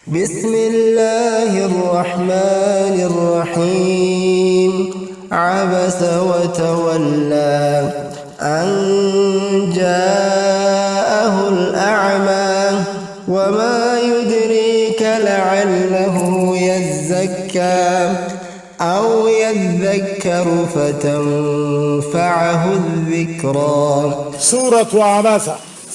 بسم الله الرحمن الرحيم عبس وتولى أن جاءه الأعمى وما يدريك لعله يزكى أو يذكر فتنفعه الذكرى.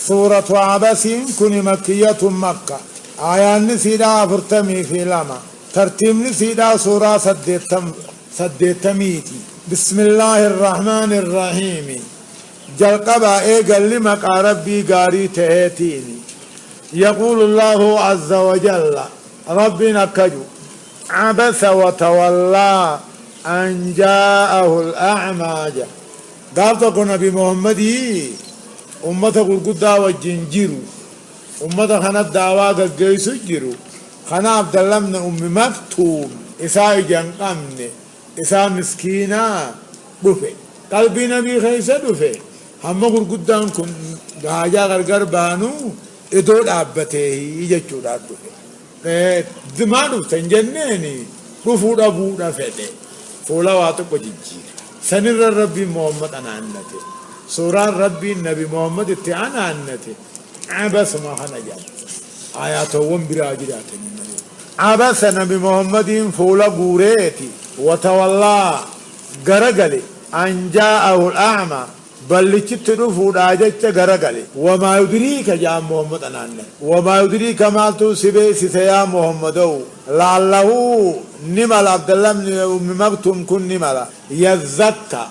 سورة عبس كن مكية مكة آيان سيدا فرتمي في لما ترتيب سيدا سورة سديتميتي. بسم الله الرحمن الرحيم جلقبا ايقل لمك ربي قاري تهيتيني. يقول الله عز وجل ربنا كجو عبس وتولى أن جاءه الأعمى. قال تقول نبي محمد أمته القدى والجنجيرو أمته خنا الدعوة قيسو جيرو خنا عبد الله من أم مكتوم إساء جنقمن إساء مسكينة دفع قلبي نبي خيسة دفع هم القدى كن حاجة غرغر بانو إدول عبته يجتشو دفع دمانو تنجنني رفوض أبونا فده فولا واتو بجنجير سنر ربي محمد أنا عنته سورة ربي النبي محمد اتعانا عنته عبس ما خنجان آياته ومبراجرات عبس نبي محمد فولا قوريتي وتولى غرغلي أن جاءه الأعمى بل لچترفود آجت غرغلي وما يدريك يا محمد أنانه وما يدريك مالتو سبيسي يا محمد لعله نمال عبد الله من أم مكتوم كن نمال يذكى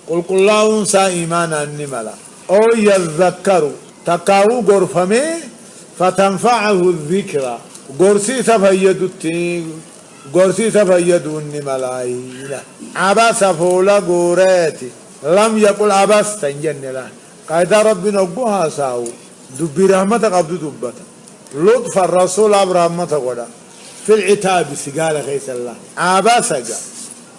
قل الله انسى إيمانا نمال أو يذكر تقاو غرفمي فتنفعه الذكرى غرسي سفيدو نمال عباس فولا غوريتي لم يقل عباس تنجن لا قاعدة ربنا قوها ساو دبي رحمتك عبد دبتا لطف الرسول عبد رحمتك ودا في العتاب سقال خيس الله عباسك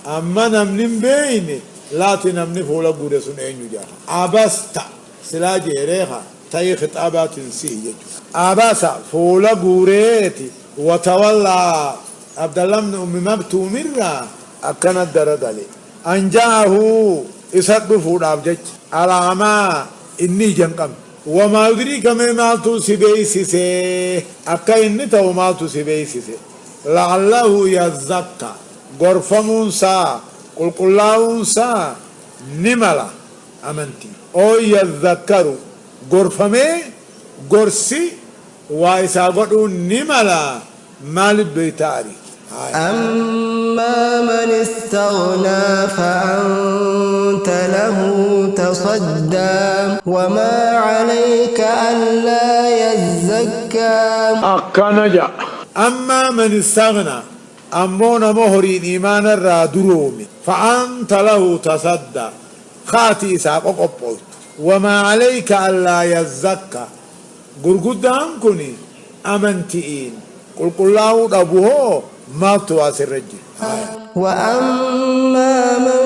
أما نمن بيني لا تنمني فولا قرسون أين جاها عباستا سلاجي ريخا تاي خطابات سيجي عباسا فولا قريتي وتولى عبد الله من أم مكتوم أكنا الدردالي أنجاه إسد فود أبجج علامة إني جنقم وما يدريك ما مالتو سبيسي أكا إني تو مالتو سبيسي لعله يزكى غرفمون سا قل قلاون سا نملا أمنتي أو يذكر غرفمي غرسي وإسا قدو نملا مال بيتاري. أما من استغنى فأنت له تصدى وما عليك ألا يزكى. أكنجا أما من استغنى أمون مهرين إيمان الرادرومي فأنت له تصدى خاتي إساق قبوت وما عليك ألا يزكى قرقودان كني أمنتئين قل الله أبوه ما تواسي الرجل. وأما من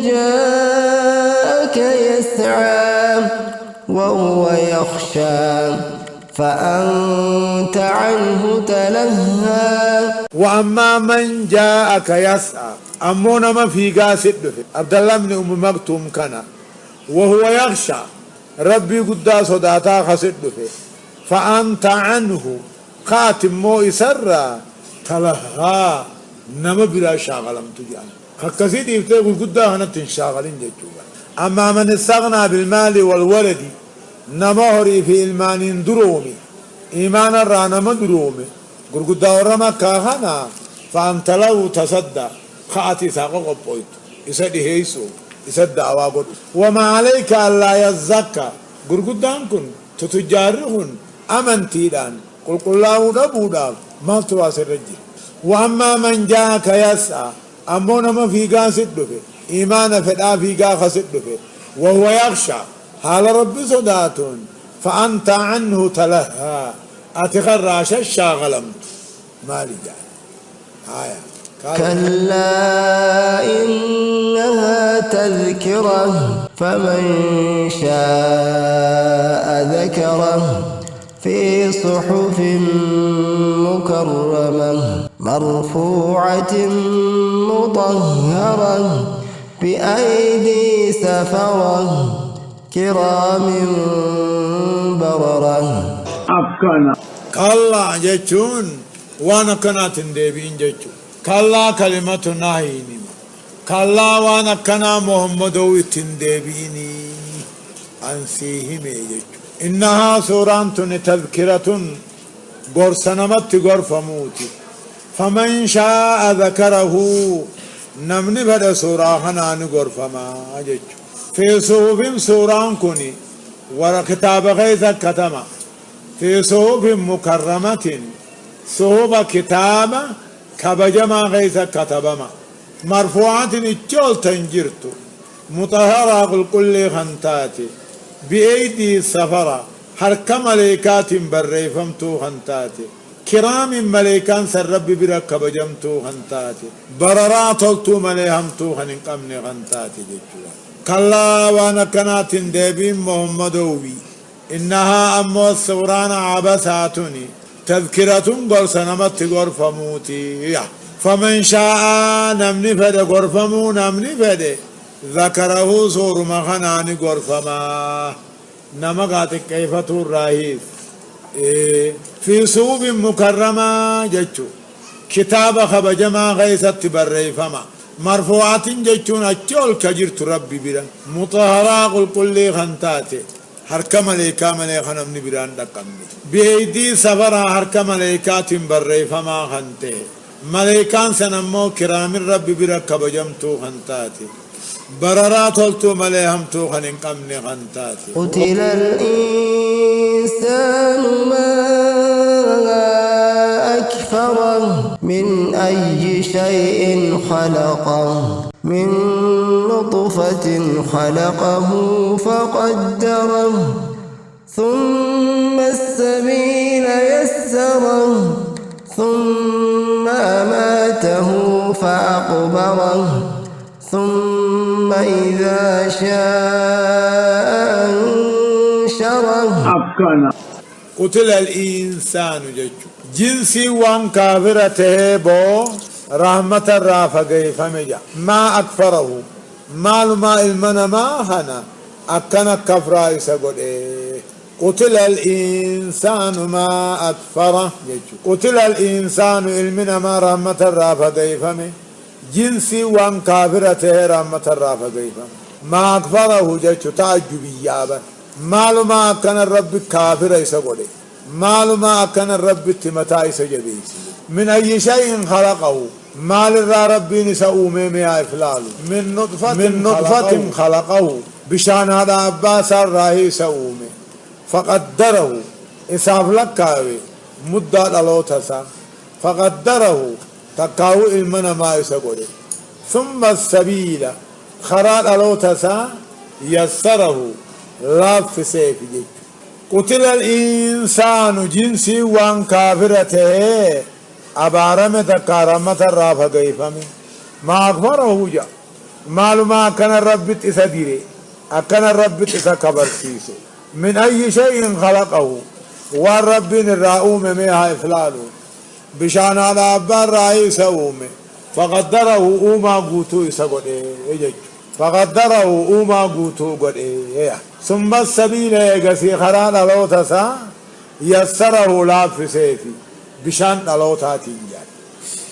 جاءك يسعى وهو يخشى فأنت عنه تلهى. وأما من جاءك يسعى أمونا ما في قاسد عبد الله بن أم مكتوم كان وهو يخشى ربي قد صداتا خسد فأنت عنه خاتم مو يسرى تلهى نما بلا شاغلم تجان خكسيد يفتقوا قد هنا تنشاغلين جتوبا. أما من استغنى بالمال والولد نمهري في إلمان درومي إيمان الرانا مدرومي قرقود ورما كاهنا فأنت له تصدى خاتي ساقو قبويت إسد هيسو إسد دعوابد وما عليك ألا يزكى قرقود دانكن تتجارهن أمنتي دان قل الله دبودا ما تواسي الرجل. وأما من جاءك يسعى أمونا ما في قاسد دفه إيمان فدا في قاسد دفه وهو يخشى حال ربي صداتون فأنت عنه تلهى أتخرش الشاغلم مالي جاء آية كلا إنها تذكرة فمن شاء ذكره في صحف مكرمة مرفوعة مطهرة بأيدي سفرة كرام بررة. أكنا كلا جتون وانا كنا تندبين جتون كلا كلمة ناهيني كلا وانا كنا محمد تندبيني أنسيه ميجتون إنها سورة تذكرة غرسنمت غرفموتي فمن شاء ذكره نمني بدا سورة خنان غرفما جتون في صحف سورة كوني ورا كتاب غيث كتما في صحف مكرمة صحف كتاب كبجما غيث كتبما مرفوعة الجول تنجرت مطهرة كل خنتاتي بأيدي سفرة حركة ملائكات بريفمتو خنتاتي كرام ملائكان سرب برا كبجمتو خنتاتي بررات تلتو مليهمتو خنقمن خنتاتي جتوا كلا وانا كنات ديبين محمدوي إنها أمو السوران عبساتني تذكرة غرسنمت غرفموتي فمن شاء نمني فد غرفمو نمني فد ذكره سور مخناني غرفما نمغات كيف الرئيس في صوب مكرمة جتشو كتاب خبجما غيثت بريفما مرفوعات جتشون أجول كجرت ربي بلا مطهرا قل كل خنتاتي حركة ملائكة ملائكة نمني بران دقمني بأيدي سفرا حركة ملائكات بريفما خنته ملائكان سنمو كرام الرب برا كبجمتو خنتاتي بررات هلتو مليهمتو خنن قمني خنتاتي قتل الإنسان ما أكفره من أي شيء خلقه من نطفة خلقه فقدره ثم السبيل يسره ثم أماته فأقبره ثم إذا شاء أنشره. قتل الإنسان جنسي وان كافرته بو رحمة الرافقه فمجا ما أكفره ما المنا ما هنا أكنا كفرا يسقل قتل الإنسان ما أكفره قتل الإنسان المنا ما رحمة الرافقه فمجا جنسي وان كافرته رحمة الرافقه ما أكفره جيش تعجبيابا معلوما كان الرب كافر يسقل معلوما كان الرب تمتا يسجديس من أي شيء خلقه مال ربي نسأو ميمي إفلال من نطفة خلقه بشان هذا عباس الراهي سأومي فقدره إساف لكاوي مدة الألوتسا فقدره تكاو المنا ما يسقل ثم السبيل خرال الألوتسا يسره لا في سيف جيك قتل الإنسان جنسي وان كافرته أبارم تكارمة الرافقه فمي ما أكبره جا معلوما كان الرب تسديري أكن الرب تسكبر سيسي من أي شيء خلقه والرب الرؤوم ميها إفلاله بشان على أبار رئيس أومي فقدره أوما قوتو يسقل فقدره أوما قوتو قد ثم السبيل يقسي خران لوتسا يسره لا في سيفي بشان لوتاتي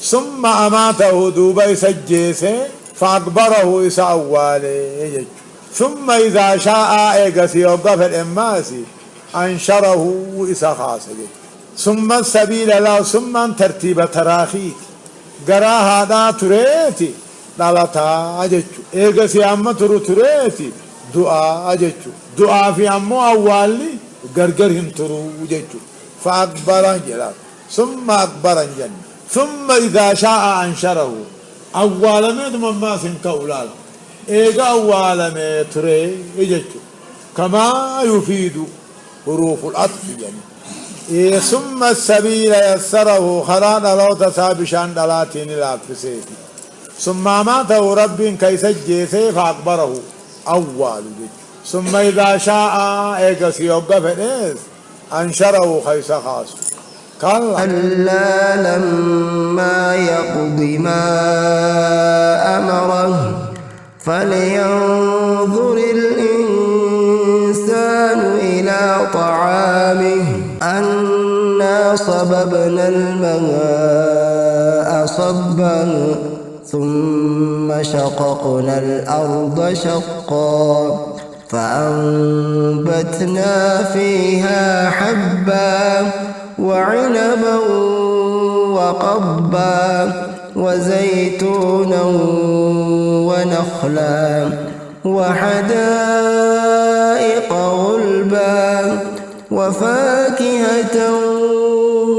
ثم أماته دوبا سجيسه فأكبره إسا أوالي ثم إذا شاء يقسي وقف الإماسي أنشره إسا خاصه ثم السبيل لا ثم ترتيب تراخيك قرا هذا تريتي دالتا أجتشو إيقسي أما تريتي دعاء أجتشو دعاء في أمو أولي غرغرهم ترو أجتشو فأكبر جلال ثم أكبر جن ثم إذا شاء أنشره أولا مدم ما سنك أولاد إيقا أولا متري أجتشو كما يفيد حروف العطف يعني ثم السبيل يسره خلال لو تسابشان دلاتين الأفسيتي ثم ماته رب كيسجي سيف أكبره أول ثم إذا شاء إيقس يوقف إيس أنشره خيس خاص كلا كلا لما يقض ما أمره فلينظر الإنسان إلى طعامه أنا صببنا الماء صبا ثم شققنا الأرض شقا فأنبتنا فيها حبا وعنبا وقبا وزيتونا ونخلا وحدائق غلبا وفاكهة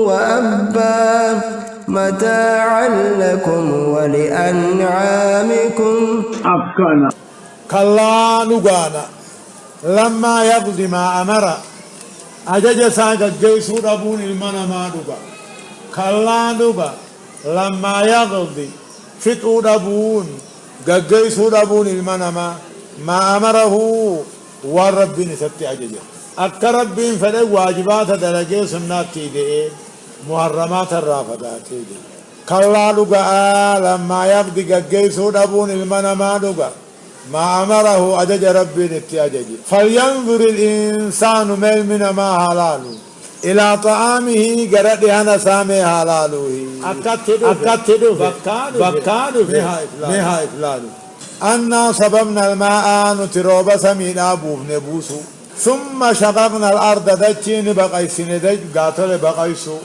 وأبا متاعا لكم ولأنعامكم أبكنا كلا نقانا لما يقضي ما أمر أجج ساقا جيسو ربون المنا ما نقا كلا نقا لما يقضي فتو ربون جيسو ربون المنا ما أمره والرب نسبت أجج أكرب بين فلق واجبات درجة سنات تيدي محرمات الرافضات تيدي كلا نقا لما يقضي جيسو ربون المنا ما نقا ما أمره أجج ربي نتأجج فلينظر الإنسان من ما حلاله إلى طعامه قرد أنا سامي حلاله أكتدو بكادو مها إفلاله أنا صببنا الماء نتروب سمين أبوه نبوسو ثم شققنا الأرض دجين بقيسين دج قاتل بقيسو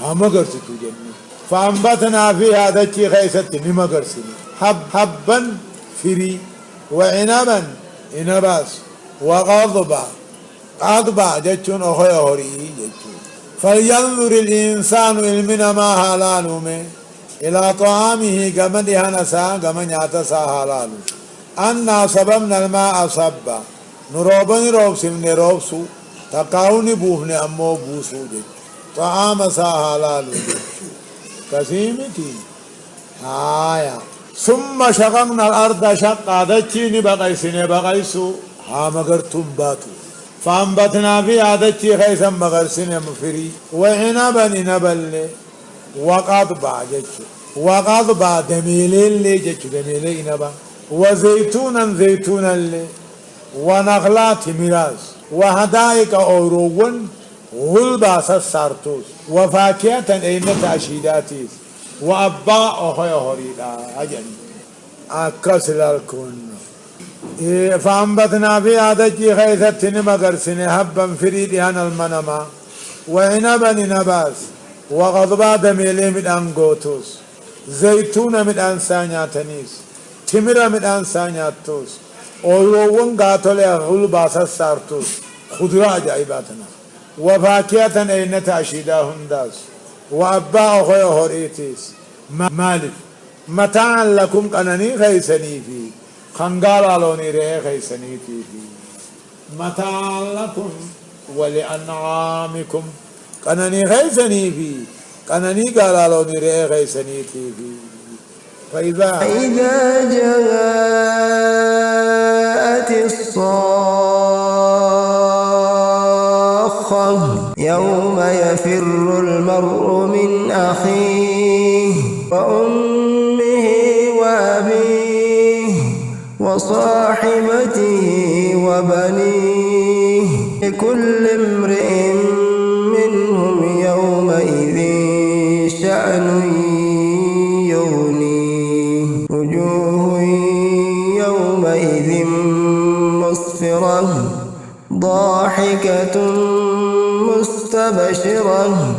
هم قرسطو جنة فأنبتنا فيها دجي خيست نما قرسين حبا فري وعنبا إنباس وغضبا غضبا جتون أخوي هوري جتون فلينظر الإنسان المنا ما حلاله إلى طعامه كمن هنسا كمن يعتسى حلاله أنا صببنا الماء صبا نروبني روبسم نروبسو تقاوني بوفني أمو بوسو جت طعام سا حلاله كسيمتي آية ثم شققنا الأرض شقا دچيني بقيسني بقيسو مغرتم باتو فأنبتنا فيها دچي خيسا مغرسني مفري وعنبا نبل وقضبا جچ وقضبا دميلين لي جچ دميلين نبا وزيتونا زيتونا لي ونخلات مراس وهدائك أوروون غلبا سسارتوس وفاكهة أين تأشيداتيس وأباء أخي هريدا أجل أكسل الكون فأنبتنا في عدجي خيثة نمقرسن هبا فريدها المنما وعنبا نباس وغضبا دميلي من أنغوتوس زيتون من أنسانياتنيس تمر من أنسانياتوس أولوون قاتل غلبا سسارتوس خضراء جائباتنا وفاكهة أين تأشيدا هنداس وأباء أخي هريتيس مالك متاعا لكم قنني خيسني في خنقال لوني ري خيسني في متاعا لكم ولأنعامكم قنني خيسني في قنني قال لوني ري خيسني في فإذا جاءت الصاخة يوم يفر المرء من أخيه وأمه وأبيه وصاحبته وبنيه لكل امرئ منهم يومئذ شأن يغنيه وجوه يومئذ مسفرة ضاحكة مستبشرة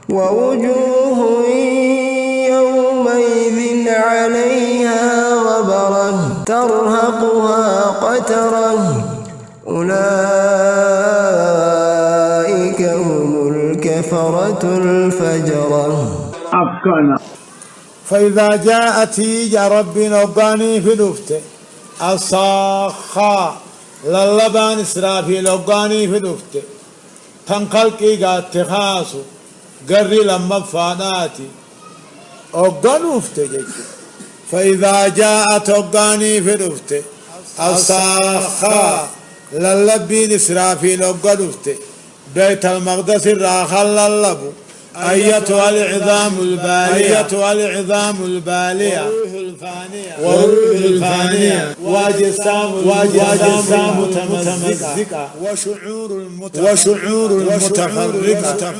ووجوه يومئذ عليها غبرة ترهقها قترة أولئك هم الكفرة الفجرة أبكنا فإذا جاءت يا ربي نوغاني في دفته الصاخة للبان إسرافيل نوغاني في دفته تنقلقي قاتخاسو قري لما فاناتي أوغانو فتجج فإذا جاءت أوغاني في دفته الصاخة للبين إسرافيل أوغانو فته بيت المقدس الراخل اللبو أيتها العظام البالية والروح الفانية واجسام متمزقة وشعور المتفرقة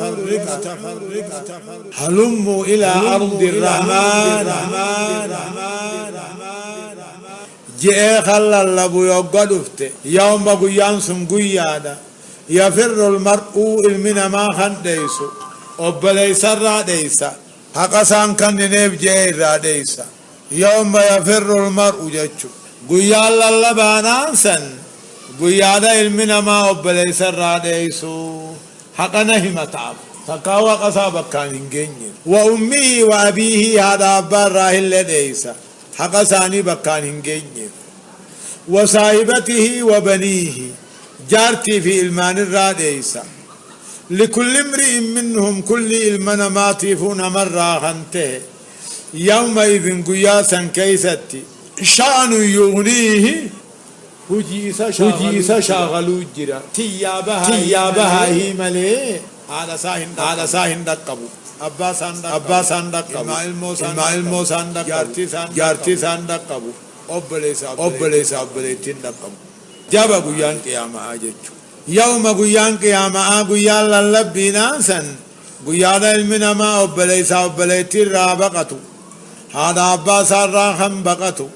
هلموا إلى أرض الرحمن جئ خلال لبو يقدفت يوم قيان سنقيادا يفر المرء المنا ما خنديسو وبليس الراديسا حقسان كان نيب جئ الراديسا يوم يفر المرء جتشو قيان للبانان سن قيادا المنا ما وبليس الراديسو حقنا همتاب تقاوى قصابك كان هنجيني وأمي وأبيه هذا أباراه اللديسا حق ثاني بكان هنجيني وصاحبته وبنيه جارتي في إلمان الراديسا لكل امرئ منهم كل إلمان ماتفون مرة خنته يومئذ قياسا كيستي شأن يغنيه هجيس شاغلو جرا تيابها هي ملي على ساهن دقبو أبا سندقبو المو سندقبو جارتي سندقبو أبليتين دقبو جابا قيان قياما آججو يوم قيان قياما قيان للبينا سن قيان المنما أبليتين رابقتو هذا أبا سراخم بقتو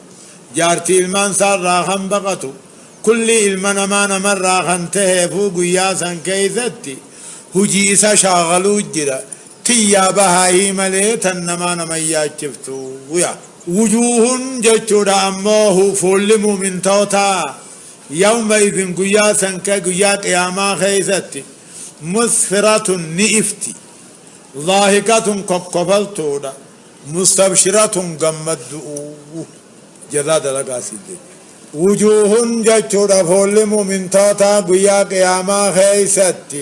جارتي المان سراخم بقتو كل المنما نمراخن تهفو قياسا كيثتي هجيسا شاغلو جرا تيابها هي مليتا نما نمياجفتو وجوه ججودا أموه فولمو من توتا يومئذ قياسا كقيا قياما خيثتي مسفرة نئفتي ضاحكة كقبلتودا مستبشرة قمدو جراد لقاسيدي وجوه ججودا فولمو من توتا قيا قياما خيثتي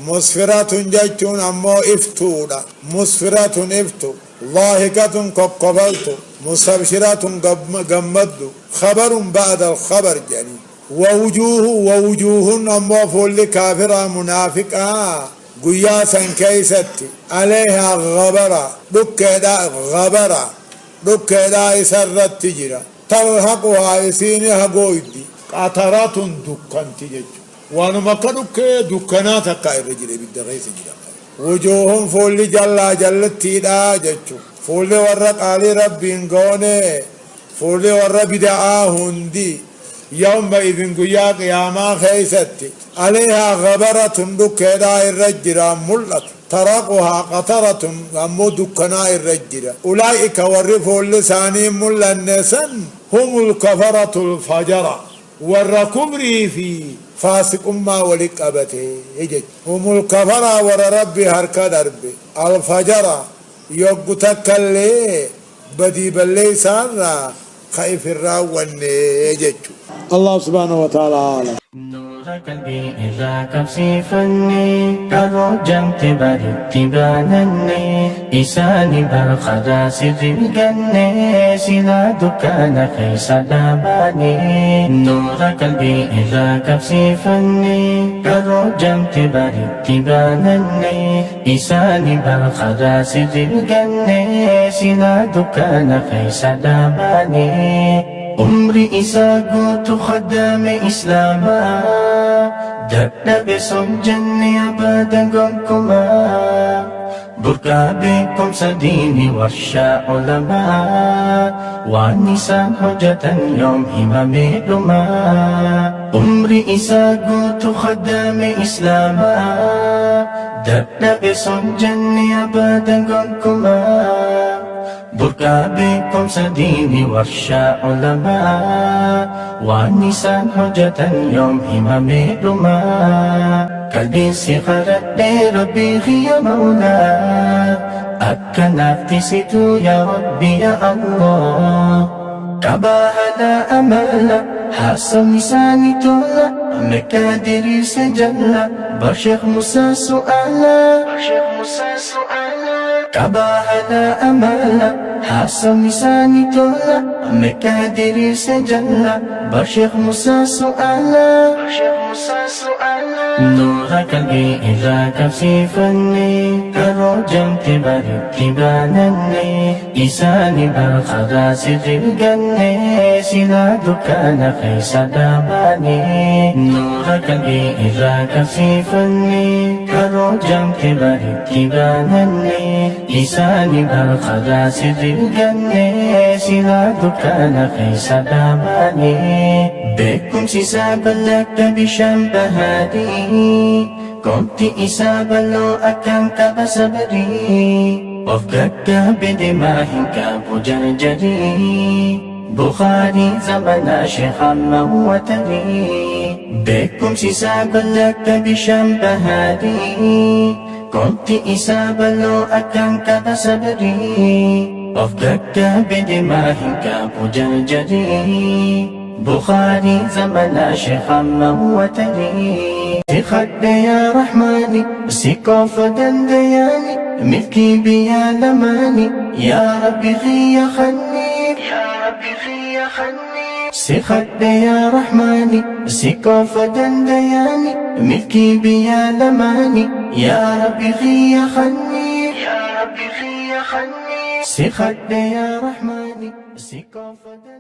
مسفرة ججون أمو افتودا مسفرة افتو ضاحكة كقبلتو مستبشرة قمدو خبر بعد الخبر جاني ووجوه أمو فول كافرة منافقة قياسا كيستي عليها غبرة دكدا إسرت تجرى تلحقها إسينها قويدي قطرات دكان تجج وانا مكانك دكانات كاي رجل بالدغيس جرى وجوههم فول جلتي دا جچو فول ورق علي ربين غونه فول ور بدعا هندي يوم إذن قيا قياما خيستي عليها غبرة دكدا الرجل ملت ترقها قطرة أمو دكنا الرجل أولئك ورفوا اللساني ملا النسن هم الكفرة الفجرة والركبري في فاسق ما ولك أبته يجج هم الكفرة ورربي هركا دربي الفجرة يقتك اللي بدي باللي سارة خيف الراوان يجج الله سبحانه وتعالى عالم نور قلبي إذا كفسي فني كرو جمت برد بانني إساني برخدا سر الجنة سلا دكان خيس داباني نور قلبي إذا كفسي فني كرو جمت برد بانني إساني برخدا سر الجنة سلا دكان خيس داباني عمري إساقوت خدام إسلاما دقنا بسم جنة أبدا قمكما بركا بكم سديني ورشا علماء والنساء حجة يوم إمام لما عمري إساقوت خدام إسلاما دقنا بسم جنة أبدا قمكما بركا بكم سديني ورشا علماء والنساء حجة يوم إمام لما قلبي سخرت ربي يا مولا أكنا تسيتو يا ربي يا الله كباهنا أملا حسن لساني تولا مكادري سجلا برشيخ موسى سؤالا كباهنا أملا حسن لساني تولا مكادري سجلا برشيخ موسى سؤالا نورك الإذا كفيفني كروجم تبارك بانني إساني بالخراس الجنة سنادك أنا خيس داماني نورك الإذا كفيفني كروجم تبارك بانني إساني بالخراس الجنة سنادك أنا خيس داماني بكم سيساب لك بشنبهادي Konti isa balo akan kabasabari Of gagka bidimahin ka bujarjari Bukhari zamana Sheikhan mawatari Bekum sisa balak kabisham bahari Konti isa balo akan kabasabari Of gagka bidimahin ka bujarjari بخاري زمن شيخا موتني سيخد يا رحماني سيكوف دندياني ملكي بيا لماني يا ربي غي خني يا ربي غي خني سيخد يا رحماني سيكوف دندياني ملكي بيا لماني يا ربي غي خني يا ربي غي خني سيخد يا رحماني سيكوف دندياني